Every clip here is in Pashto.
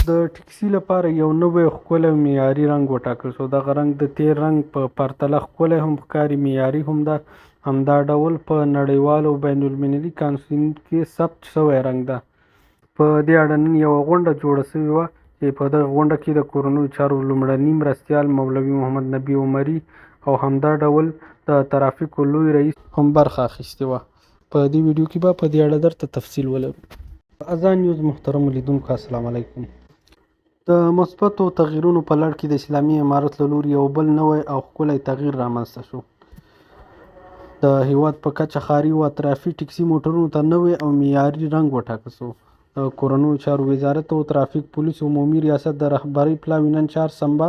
د ټکسي لپاره یو نوی ښکلی او معیاري رنګ وټاکل شو. دغه رنګ د تېر رنګ په پرتله ښکلی هم ښکاري، معیاري هم ده. همدا ډول په نړیوالو او بین المللي کانسولونو کې ثبت شوی رنګ ده. په دې اړه نن یوه غونډه جوړه شوې وه چې په دغه غونډه کې د کورنیو چارو لومړني مرستیال مولوي محمد نبي عمري او همدا ډول د ترافیکو لوی رئیس هم برخه اخیستې وه. په دې ویډیو کې به په دې اړه درته تفصیل ولرو. اذان نیوز محترمو لیدونکو السلام علیکم. د مثبتو تغییرونو په لړ کې د اسلامي امارت له لوري یو بل نوی او ښکلی تغییر رامنځته شو. د هیواد په کچه ښاري او اطرافي ټکسي موټرونو ته نوی او معیاري رنګ وټاکل شو. د کورنیو چارو وزارت او ترافیک پولیس عمومي ریاست د رهبرۍ پلاوي نن چهارشنبه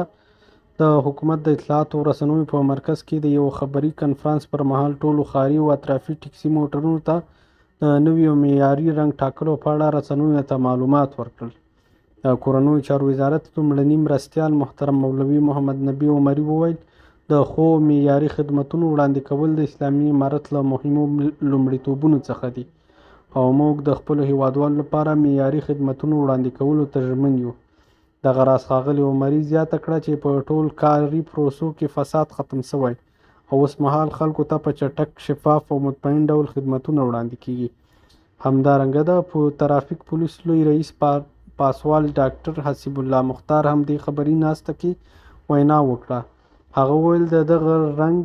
د حکومت د اطلاعاتو او رسنیو په مرکز کې د یو خبري کنفرانس پر مهال ټولو ښاري او اطرافي ټکسي موټرونو ته د نوي او معیاري رنګ ټاکلو په اړه رسنیو ته معلومات ورکړل. د کورنیو چارو وزارت لومړني مرستیال محترم مولوي محمد نبي عمري وویل د ښو معیاري خدمتونو وړاندې کول د اسلامي امارت له مهمو لومړیتوبونو څخه دي او موږ د خپلو هیوادوالو لپاره معیاري خدمتونو وړاندې کولو ته ژمن یو. دغه راز ښاغلي عمري زیاته کړه چې په ټول کاري پروسو کې فساد ختم شوی او اوس مهال خلکو ته په چټک، شفاف او مطمئن ډول خدمتونه وړاندې کیږي. همدارنګه د ترافیک پولیس لوی رئیس پاسوال ډاکټر حسیب الله مختار هم دې خبري ناسته کې وینا وکړه. هغه وویل د دغه رنګ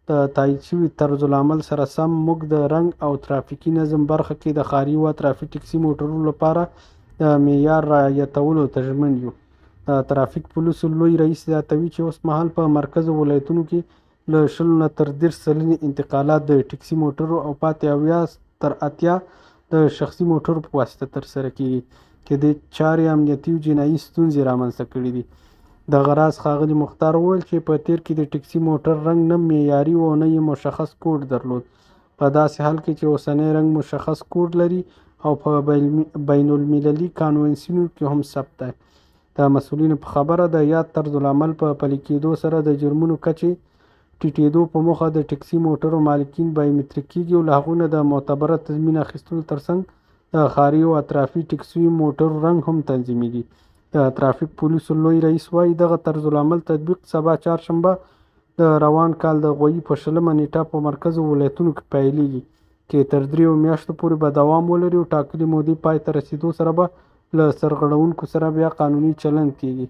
د تایید شوي طرزالعمل سره سم موږ د رنګ او ترافیکي نظم برخه کې د ښاري او اطرافي ټکسي موټرونو لپاره د معیار رعایتولو ته ژمن یو. د ترافیک پولیسو لوی رئیس زیاتوي چې اوس مهال په مرکزي ولایتونو کې له 20 نه تر 30 سلنې انتقالات د ټکسي موټرو او پاتې 80 تر 80 د شخصي موټرو په واسطه ترسره کیږي، چې د چارې امنیتي او جنایي ستونزې رامنځته کړي دي. دغه راز ښاغلي مختار وویل چې په تېر کې د ټکسي موټر رنګ نه معیاري و او نه یې مشخص کوډ درلود، په داسې حال کې چې اوسنی رنګ مشخص کوډ لري او په بین المللي کانونسیونو کې هم ثبت دی. د مسؤلینو په خبره د یاد طرزالعمل په پلي کېدو سره د جرمونو کچې ټیټېدو په موخه د ټکسي موټرو مالکین بایومتریک کېږي او له هغوی نه د معتبره تضمین اخیستلو ترڅنګ د ښاري او اطرافي ټکسي موټرو رنګ هم تنظیمېږي. د ترافیک پولیسو لوی رئیس وایي دغه طرزالعمل تطبیق سبا چهارشنبه د روان کال د غویي په 20مه نیټه په مرکزو ولایتونو کې پیلیږي، چې تر 3 میاشتو پورې به دوام ولري او ټاکلې مودې پای ته رسېدو سره به له سرغړونکو سره بیا قانوني چلند کیږي.